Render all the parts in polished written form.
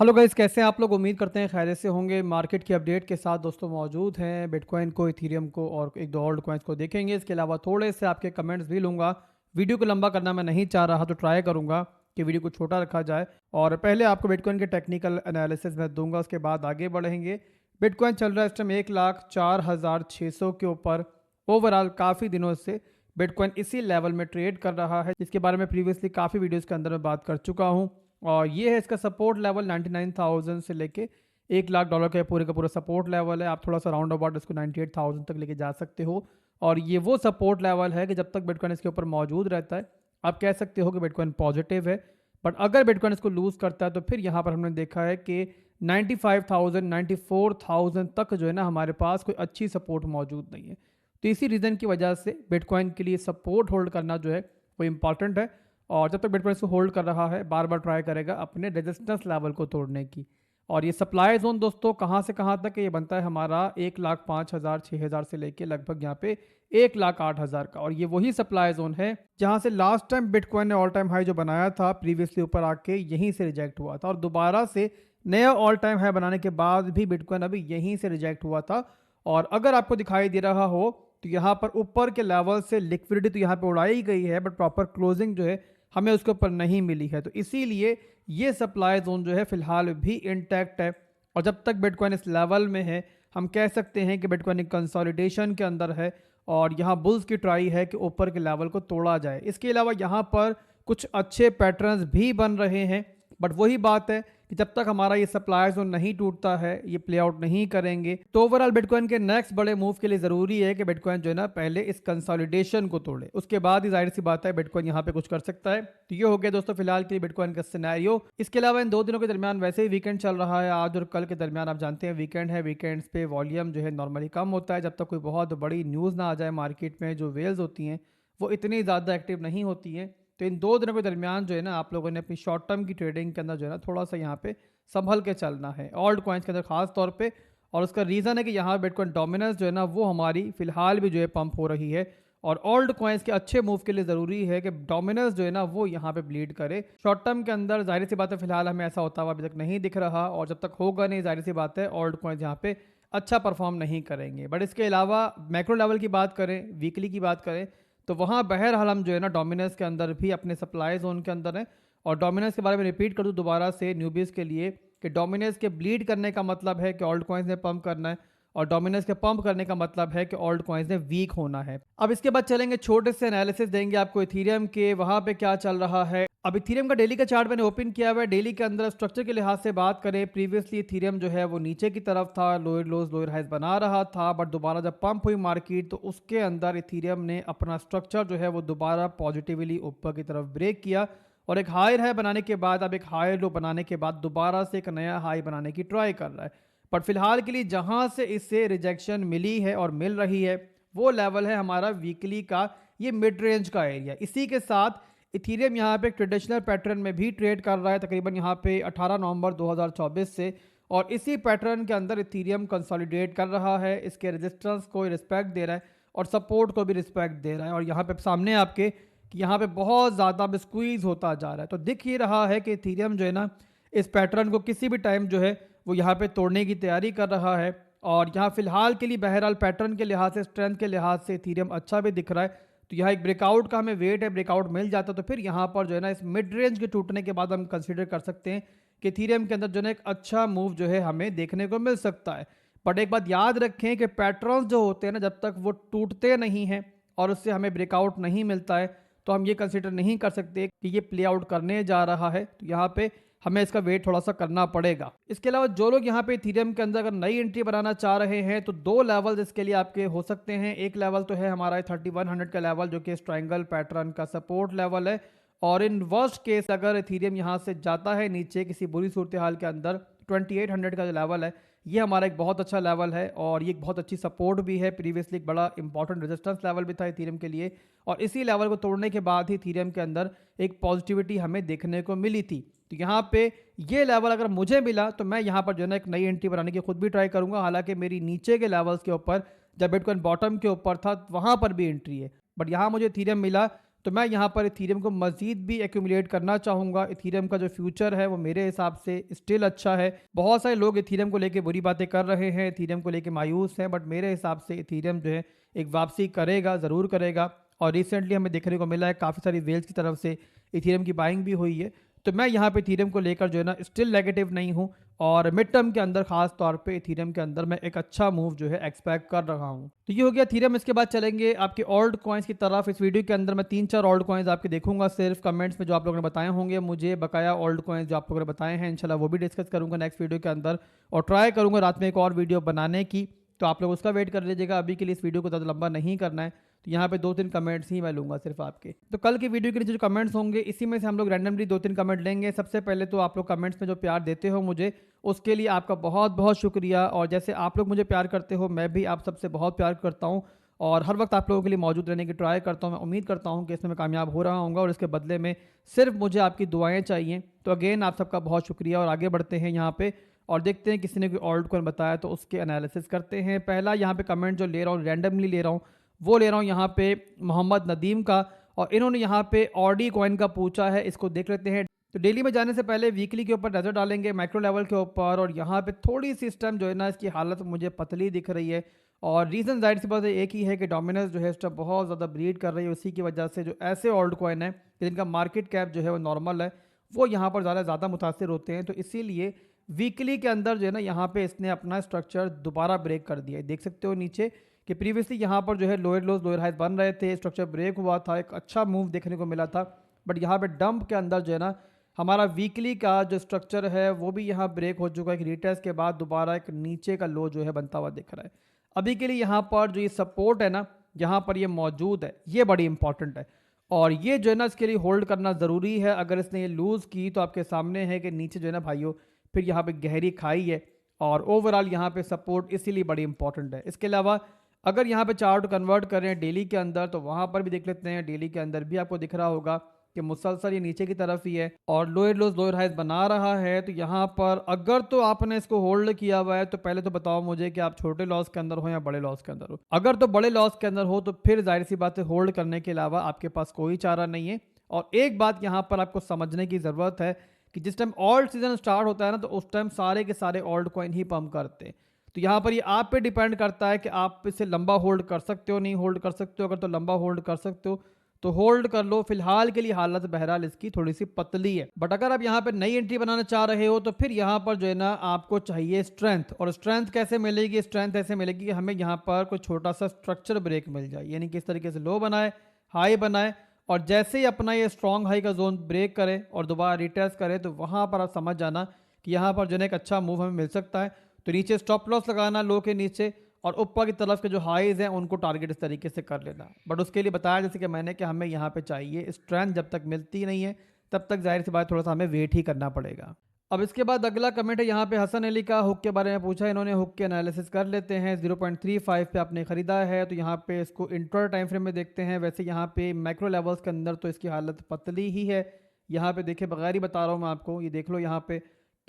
Hello guys, कैसे हैं आप लोग। उम्मीद करते हैं खैरियत से होंगे। मार्केट की अपडेट के साथ दोस्तों मौजूद हैं। बिटकॉइन को, इथीरियम को और एक दो ऑल्ट कॉइन्स को देखेंगे। इसके अलावा थोड़े से आपके कमेंट्स भी लूँगा। वीडियो को लंबा करना मैं नहीं चाह रहा, तो ट्राई करूँगा कि वीडियो को छोटा रखा जाए। और पहले आपको बिटकॉइन के टेक्निकल एनालिसिस मैं दूंगा, उसके बाद आगे बढ़ेंगे। बिटकॉइन चल रहा है इस टाइम 1,04,600 के ऊपर। ओवरऑल काफ़ी दिनों से बिटकॉइन इसी लेवल में ट्रेड कर रहा है, जिसके बारे में प्रीवियसली काफ़ी वीडियोज़ के अंदर मैं बात कर चुका हूँ। और ये है इसका सपोर्ट लेवल 99,000 से लेके $1,00,000 का पूरा सपोर्ट लेवल है। आप थोड़ा सा राउंड अबाउट इसको 98,000 तक लेके जा सकते हो। और ये वो सपोर्ट लेवल है कि जब तक बिटकॉइन इसके ऊपर मौजूद रहता है, आप कह सकते हो कि बिटकॉइन पॉजिटिव है। बट अगर बिटकॉइन इसको लूज़ करता है तो फिर यहाँ पर हमने देखा है कि 95,000 94,000 तक जो है ना, हमारे पास कोई अच्छी सपोर्ट मौजूद नहीं है। तो इसी रीज़न की वजह से बिटकॉइन के लिए सपोर्ट होल्ड करना जो है वो इम्पॉर्टेंट है। और जब तक बिटकॉइन इसको होल्ड कर रहा है, बार बार ट्राई करेगा अपने रेजिस्टेंस लेवल को तोड़ने की। और ये सप्लाई जोन दोस्तों कहाँ से कहाँ तक है, ये बनता है हमारा 1,05,000 6,000 से लेके लगभग यहाँ पे 1,08,000 का। और ये वही सप्लाई जोन है जहाँ से लास्ट टाइम बिटकॉइन ने ऑल टाइम हाई जो बनाया था प्रीवियसली ऊपर आके यहीं से रिजेक्ट हुआ था। और दोबारा से नया ऑल टाइम हाई बनाने के बाद भी बिटकॉइन अभी यहीं से रिजेक्ट हुआ था। और अगर आपको दिखाई दे रहा हो तो यहाँ पर ऊपर के लेवल से लिक्विडिटी तो यहाँ पे उड़ाई गई है, बट प्रॉपर क्लोजिंग जो है हमें उसके ऊपर नहीं मिली है। तो इसीलिए ये सप्लाई जोन जो है फिलहाल भी इंटैक्ट है। और जब तक बिटकॉइन इस लेवल में है, हम कह सकते हैं कि बिटकॉइन एक कंसोलिडेशन के अंदर है। और यहाँ बुल्स की ट्राई है कि ऊपर के लेवल को तोड़ा जाए। इसके अलावा यहाँ पर कुछ अच्छे पैटर्न्स भी बन रहे हैं, बट वही बात है कि जब तक हमारा ये सप्लाई जोन नहीं टूटता है, ये प्ले आउट नहीं करेंगे, तो ओवरऑल बिटकॉइन के नेक्स्ट बड़े मूव के लिए जरूरी है कि बिटकॉइन जो है ना पहले इस कंसोलिडेशन को तोड़े, उसके बाद ही जाहिर सी बात है बिटकॉइन यहाँ पे कुछ कर सकता है। तो ये हो गया दोस्तों फिलहाल के लिए बिटकॉइन का सिनेरियो। इसके अलावा इन 2 दिनों के दरमियान वैसे ही वीकेंड चल रहा है। आज और कल के दरमियान आप जानते हैं वीकेंड है, वीकेंड्स पे वॉल्यूम जो है नॉर्मली कम होता है जब तक कोई बहुत बड़ी न्यूज़ ना आ जाए। मार्केट में जो वेल्स होती हैं वो इतनी ज़्यादा एक्टिव नहीं होती हैं। तो इन 2 दिनों के दरमियान जो है ना, आप लोगों ने अपनी शॉर्ट टर्म की ट्रेडिंग के अंदर जो है ना थोड़ा सा यहाँ पे संभल के चलना है, ऑल्ट कॉइन्स के अंदर खास तौर पे। और उसका रीज़न है कि यहाँ बिटकॉइन डोमिनेंस जो है ना वो हमारी फिलहाल भी जो है पंप हो रही है। और ओल्ड कॉइन्स के अच्छे मूव के लिए ज़रूरी है कि डोमिनेंस जो है ना वो यहाँ पे ब्लीड करे। शॉर्ट टर्म के अंदर जाहिर सी बात है फिलहाल हमें ऐसा होता हुआ अभी तक नहीं दिख रहा, और जब तक होगा नहीं जाहिर सी बात है ओल्ड कॉइन्स यहाँ पे अच्छा परफॉर्म नहीं करेंगे। बट इसके अलावा मैक्रो लेवल की बात करें, वीकली की बात करें, तो वहाँ बहरहाल हम जो है ना डोमिनेंस के अंदर भी अपने सप्लाई जोन के अंदर है। और डोमिनेंस के बारे में रिपीट कर दूँ दोबारा से न्यूबीज़ के लिए कि डोमिनेंस के ब्लीड करने का मतलब है कि ऑल्ट कॉइन्स ने पंप करना है, और डोमिनेंस के पंप करने का मतलब है कि ऑल्ट कॉइन्स ने वीक होना है। अब इसके बाद चलेंगे, छोटे से एनालिसिस देंगे आपको इथीरियम के, वहाँ पे क्या चल रहा है। अब इथीरियम का डेली का चार्ट मैंने ओपन किया हुआ है। डेली के अंदर स्ट्रक्चर के लिहाज से बात करें, प्रीवियसली इथीरियम जो है वो नीचे की तरफ था, लोअर लोज लोअर हाइज बना रहा था। बट दोबारा जब पंप हुई मार्केट तो उसके अंदर इथीरियम ने अपना स्ट्रक्चर जो है वो दोबारा पॉजिटिवली ऊपर की तरफ ब्रेक किया, और एक हायर हाई बनाने के बाद, अब एक हायर लो बनाने के बाद दोबारा से एक नया हाई बनाने की ट्राई कर रहा है। बट फिलहाल के लिए जहां से इससे रिजेक्शन मिली है और मिल रही है, वो लेवल है हमारा वीकली का ये मिड रेंज का एरिया। इसी के साथ इथीरियम यहाँ पे ट्रेडिशनल पैटर्न में भी ट्रेड कर रहा है तकरीबन यहाँ पे 18 नवंबर 2024 से। और इसी पैटर्न के अंदर इथीरियम कंसोलिडेट कर रहा है, इसके रेजिस्टेंस को रिस्पेक्ट दे रहा है और सपोर्ट को भी रिस्पेक्ट दे रहा है। और यहाँ पे सामने आपके कि यहाँ पे बहुत ज़्यादा स्क्वीज होता जा रहा है। तो दिख ही रहा है कि इथीरियम जो है ना इस पैटर्न को किसी भी टाइम जो है वो यहाँ पे तोड़ने की तैयारी कर रहा है। और यहाँ फिलहाल के लिए बहरहाल पैटर्न के लिहाज से, स्ट्रेंथ के लिहाज से इथीरियम अच्छा भी दिख रहा है। तो यहाँ एक ब्रेकआउट का हमें वेट है, ब्रेकआउट मिल जाता तो फिर यहाँ पर जो है ना इस मिड रेंज के टूटने के बाद हम कंसीडर कर सकते हैं कि इथीरियम के अंदर जो है एक अच्छा मूव जो है हमें देखने को मिल सकता है। बट एक बात याद रखें कि पैटर्न्स जो होते हैं ना, जब तक वो टूटते नहीं हैं और उससे हमें ब्रेकआउट नहीं मिलता है, तो हम ये कंसीडर नहीं कर सकते कि ये प्ले आउट करने जा रहा है। तो यहाँ पे हमें इसका वेट थोड़ा सा करना पड़ेगा। इसके अलावा जो लोग यहाँ पे इथीरियम के अंदर अगर नई एंट्री बनाना चाह रहे हैं तो 2 लेवल इसके लिए आपके हो सकते हैं। एक लेवल तो है हमारा 3100 का लेवल, जो कि ट्रायंगल पैटर्न का सपोर्ट लेवल है। और इन वर्स्ट केस अगर इथीरियम यहाँ से जाता है नीचे किसी बुरी सूरत हाल के अंदर, 2800 का जो लेवल है ये हमारा एक बहुत अच्छा लेवल है, और ये एक बहुत अच्छी सपोर्ट भी है। प्रीवियसली एक बड़ा इंपॉर्टेंट रेजिस्टेंस लेवल भी था इथीरियम के लिए, और इसी लेवल को तोड़ने के बाद ही इथीरियम के अंदर एक पॉजिटिविटी हमें देखने को मिली थी। तो यहाँ पे ये लेवल अगर मुझे मिला तो मैं यहाँ पर जो है ना एक नई एंट्री बनाने की खुद भी ट्राई करूंगा। हालांकि मेरी नीचे के लेवल्स के ऊपर, जब बिटकॉइन बॉटम के ऊपर था, वहां पर भी एंट्री है, बट यहाँ मुझे इथीरियम मिला तो मैं यहाँ पर इथीरियम को मज़ीद भी एक्यूमुलेट करना चाहूँगा। इथीरियम का जो फ्यूचर है वो मेरे हिसाब से स्टिल अच्छा है। बहुत सारे लोग इथीरियम को लेके बुरी बातें कर रहे हैं, इथीरियम को लेके मायूस हैं, बट मेरे हिसाब से इथीरियम जो है एक वापसी करेगा, ज़रूर करेगा। और रिसेंटली हमें देखने को मिला है काफ़ी सारी वेल्स की तरफ से इथीरियम की बाइंग भी हुई है। तो मैं यहाँ पे इथीरियम को लेकर जो है ना स्टिल नेगेटिव नहीं हूँ, और मिड टर्म के अंदर खास तौर पे इथीरियम के अंदर मैं एक अच्छा मूव जो है एक्सपेक्ट कर रहा हूँ। तो ये हो गया इथीरियम। इसके बाद चलेंगे आपके ओल्ड कॉइन्स की तरफ। इस वीडियो के अंदर मैं 3-4 ओल्ड कॉइन्स आपके देखूंगा सिर्फ कमेंट्स में जो आप लोगों ने बताए होंगे मुझे, बकाया ओल्ड कॉइन्स जो आप लोगों ने बताए हैं इंशाल्लाह वो भी डिस्कस करूंगा नेक्स्ट वीडियो के अंदर, और ट्राई करूंगा रात में एक और वीडियो बनाने की। तो आप लोग उसका वेट कर लीजिएगा, अभी के लिए इस वीडियो को ज़्यादा लंबा नहीं करना है। तो यहाँ पे 2-3 कमेंट्स ही मैं लूंगा सिर्फ आपके। तो कल की वीडियो के नीचे जो कमेंट्स होंगे इसी में से हम लोग रैंडमली 2-3 कमेंट लेंगे। सबसे पहले तो आप लोग कमेंट्स में जो प्यार देते हो मुझे, उसके लिए आपका बहुत बहुत शुक्रिया। और जैसे आप लोग मुझे प्यार करते हो, मैं भी आप सबसे बहुत प्यार करता हूँ, और हर वक्त आप लोगों के लिए मौजूद रहने की ट्राई करता हूँ। मैं उम्मीद करता हूँ कि इसमें मैं कामयाब हो रहा हूँ, और इसके बदले में सिर्फ मुझे आपकी दुआएं चाहिए। तो अगेन आप सबका बहुत शुक्रिया, और आगे बढ़ते हैं यहाँ पे और देखते हैं किसी ने कोई ऑल्ट कॉइन बताया तो उसके एनालिसिस करते हैं। पहला यहाँ पे कमेंट जो ले रहा हूँ, रैंडमली ले रहा हूँ, वो ले रहा हूँ यहाँ पे मोहम्मद नदीम का, और इन्होंने यहाँ पे ऑडी कॉइन का पूछा है। इसको देख लेते हैं। तो डेली में जाने से पहले वीकली के ऊपर नज़र डालेंगे, माइक्रो लेवल के ऊपर, और यहाँ पे थोड़ी सी सिस्टम जो है ना इसकी हालत मुझे पतली दिख रही है। और रीज़न जाहिर सी बात है एक ही है कि डोमिनेंस जो है इस टाइम बहुत ज़्यादा ब्रीड कर रही है। उसी की वजह से जो ऐसे ओल्ड कॉइन है जिनका मार्केट कैप जो है वो नॉर्मल है, वो यहाँ पर ज़्यादा मुतासर होते हैं। तो इसीलिए वीकली के अंदर जो है ना यहाँ पे इसने अपना स्ट्रक्चर दोबारा ब्रेक कर दिया है। देख सकते हो नीचे कि प्रीवियसली यहाँ पर जो है लोअर लोज लोअर हाइज बन रहे थे, स्ट्रक्चर ब्रेक हुआ था, एक अच्छा मूव देखने को मिला था। बट यहाँ पे डंप के अंदर जो है ना हमारा वीकली का जो स्ट्रक्चर है वो भी यहाँ ब्रेक हो चुका है। एक रीटेस्ट के बाद दोबारा एक नीचे का लो जो है बनता हुआ दिख रहा है। अभी के लिए यहाँ पर जो ये सपोर्ट है ना, यहाँ पर ये मौजूद है, ये बड़ी इंपॉर्टेंट है, और ये जो है ना इसके लिए होल्ड करना ज़रूरी है। अगर इसने ये लूज़ की तो आपके सामने है कि नीचे जो है ना भाइयों फिर यहाँ पे गहरी खाई है, और ओवरऑल यहाँ पे सपोर्ट इसीलिए बड़ी इंपॉर्टेंट है। इसके अलावा अगर यहाँ पे चार्ट कन्वर्ट करें डेली के अंदर तो वहाँ पर भी देख लेते हैं। डेली के अंदर भी आपको दिख रहा होगा कि मुसलसल ये नीचे की तरफ ही है, और लोअर लोज लोअर हाइज बना रहा है। तो यहाँ पर अगर तो आपने इसको होल्ड किया हुआ है तो पहले तो बताओ मुझे कि आप छोटे लॉस के अंदर हो या बड़े लॉस के अंदर हो। अगर तो बड़े लॉस के अंदर हो तो फिर जाहिर सी बात है होल्ड करने के अलावा आपके पास कोई चारा नहीं है। और एक बात यहाँ पर आपको समझने की ज़रूरत है कि जिस टाइम ऑल्ट सीजन स्टार्ट होता है ना तो उस टाइम सारे के सारे ऑल्ट कॉइन ही पंप करते हैं। तो यहाँ पर ये आप पे डिपेंड करता है कि आप इसे लंबा होल्ड कर सकते हो, नहीं होल्ड कर सकते हो। अगर तो लंबा होल्ड कर सकते हो तो होल्ड कर लो। फिलहाल के लिए हालत बहरहाल इसकी थोड़ी सी पतली है, बट अगर आप यहाँ पे नई एंट्री बनाना चाह रहे हो तो फिर यहाँ पर जो है ना आपको चाहिए स्ट्रेंथ। और स्ट्रेंथ कैसे मिलेगी? स्ट्रेंथ ऐसे मिलेगी कि हमें यहाँ पर कोई छोटा सा स्ट्रक्चर ब्रेक मिल जाए, यानी कि इस तरीके से लो बनाए, हाई बनाए, और जैसे ही अपना ये स्ट्रॉन्ग हाई का जोन ब्रेक करे और दोबारा रिटेस्ट करे तो वहाँ पर आप समझ जाना कि यहाँ पर जो है एक अच्छा मूव हमें मिल सकता है। तो नीचे स्टॉप लॉस लगाना लो के नीचे, और ऊपर की तरफ के जो हाईज हैं उनको टारगेट इस तरीके से कर लेना। बट उसके लिए बताया जैसे कि मैंने कि हमें यहाँ पे चाहिए स्ट्रेंथ, जब तक मिलती नहीं है तब तक जाहिर सी बात थोड़ा सा हमें वेट ही करना पड़ेगा। अब इसके बाद अगला कमेंट है यहाँ पे हसन अली का, हुक के बारे में पूछा इन्होंने। हुक के एनालिसिस कर लेते हैं। 0.35 पे आपने ख़रीदा है तो यहाँ पे इसको इंट्रा टाइम फ्रेम में देखते हैं। वैसे यहाँ पे मैक्रो लेवल्स के अंदर तो इसकी हालत पतली ही है। यहाँ पे देखिए बगैर ही बता रहा हूँ मैं आपको, ये देख लो यहाँ पे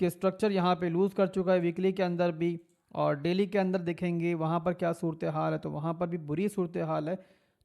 कि स्ट्रक्चर यहाँ पे लूज़ कर चुका है वीकली के अंदर भी, और डेली के अंदर देखेंगे वहाँ पर क्या सूरत हाल है तो वहाँ पर भी बुरी सूरत हाल है।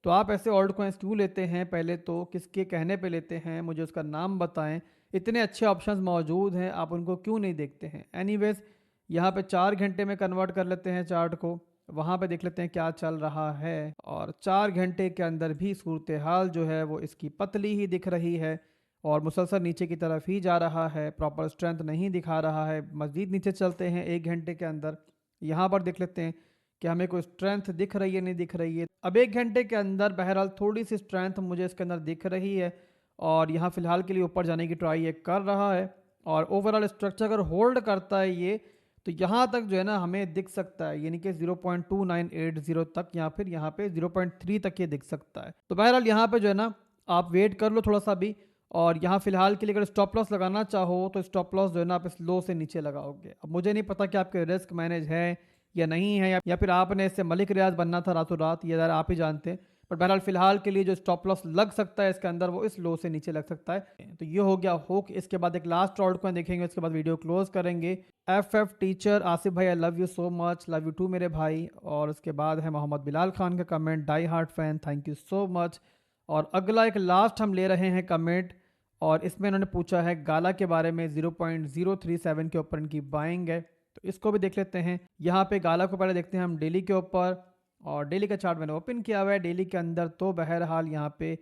तो आप ऐसे ऑल्ट कॉइन्स क्यों लेते हैं? पहले तो किसके कहने पे लेते हैं, मुझे उसका नाम बताएं। इतने अच्छे ऑप्शंस मौजूद हैं, आप उनको क्यों नहीं देखते हैं? एनीवेज यहाँ पे 4 घंटे में कन्वर्ट कर लेते हैं चार्ट को, वहाँ पे देख लेते हैं क्या चल रहा है। और 4 घंटे के अंदर भी सूरत हाल जो है वो इसकी पतली ही दिख रही है, और मुसलसल नीचे की तरफ ही जा रहा है, प्रॉपर स्ट्रेंथ नहीं दिखा रहा है। मज़ीद नीचे चलते हैं 1 घंटे के अंदर, यहाँ पर देख लेते हैं कि हमें कोई स्ट्रेंथ दिख रही है नहीं दिख रही है। अब 1 घंटे के अंदर बहरहाल थोड़ी सी स्ट्रेंथ मुझे इसके अंदर दिख रही है, और यहाँ फ़िलहाल के लिए ऊपर जाने की ट्राई ये कर रहा है। और ओवरऑल स्ट्रक्चर अगर होल्ड करता है ये तो यहाँ तक जो है ना हमें दिख सकता है, यानी कि 0.2980 तक, या फिर यहाँ पे 0.3 तक ये दिख सकता है। तो बहरहाल यहाँ पे जो है ना आप वेट कर लो थोड़ा सा भी। और यहाँ फिलहाल के लिए अगर स्टॉप लॉस लगाना चाहो तो स्टॉप लॉस जो है ना आप इस लो से नीचे लगाओगे। अब मुझे नहीं पता कि आपके रिस्क मैनेज है या नहीं है, या फिर आपने इससे मलिक रियाज बनना था रातों रात, ये ज़रा आप ही जानते हैं। पर बहरहाल फिलहाल के लिए जो स्टॉप लॉस लग सकता है इसके अंदर वो इस लो से नीचे लग सकता है। तो ये हो गया हुक। इसके बाद एक लास्ट ऑल्ट कॉइन देखेंगे, उसके बाद वीडियो क्लोज करेंगे। FF टीचर आसिफ भाई, I love you so much, love you too मेरे भाई। और उसके बाद है मोहम्मद बिलाल खान का comment, die hard fan, thank you so much. और अगला एक लास्ट हम ले रहे हैं कमेंट, और इसमें इन्होंने पूछा है गाला के बारे में, 0.037 के ऊपर इनकी बाइंग है। तो इसको भी देख लेते हैं। यहाँ पे गाला को पहले देखते हैं हम डेली के ऊपर, और डेली का चार्ट मैंने ओपन किया हुआ है। डेली के अंदर तो बहरहाल यहाँ पे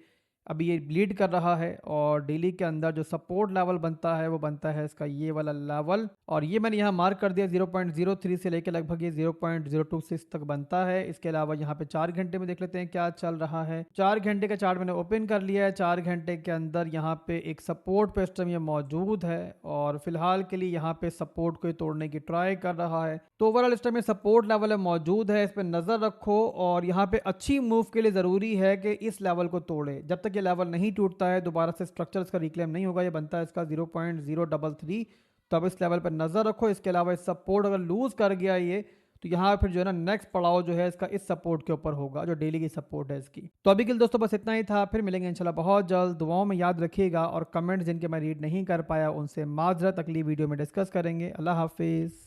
अभी ये ब्लीड कर रहा है, और डेली के अंदर जो सपोर्ट लेवल बनता है वो बनता है इसका ये वाला लेवल, और ये मैंने यहाँ मार्क कर दिया 0.03 से लेकर लगभग ये 0.026 तक बनता है। इसके अलावा यहाँ पे 4 घंटे में देख लेते हैं क्या चल रहा है। 4 घंटे का चार्ट मैंने ओपन कर लिया है। 4 घंटे के अंदर यहाँ पे एक सपोर्ट पे सिस्टम ये मौजूद है, और फिलहाल के लिए यहाँ पे सपोर्ट को तोड़ने की ट्राई कर रहा है। तो ओवरऑल सिस्टम में सपोर्ट लेवल है मौजूद है, इस पर नजर रखो, और यहाँ पे अच्छी मूव के लिए जरूरी है कि इस लेवल को तोड़े। जब तक ये लेवल नहीं टूटता है दोबारा से स्ट्रक्चर इसका रिक्लेम नहीं होगा। ये बनता है इसका 0.033, तो अब इस लेवल पर नजर रखो। इसके अलावा इस सपोर्ट अगर लूज कर गया ये, तो यहाँ फिर जो है ना नेक्स्ट पड़ाव जो है इसका इस सपोर्ट के ऊपर होगा, जो डेली की सपोर्ट है इसकी। तो अभी के लिए दोस्तों बस इतना ही था, फिर मिलेंगे इंशाल्लाह बहुत जल्द। दुआओं में याद रखिएगा, और कमेंट्स जिनके मैं रीड नहीं कर पाया उनसे माजरत अगली वीडियो में डिस्कस करेंगे। अल्लाह हाफिज़।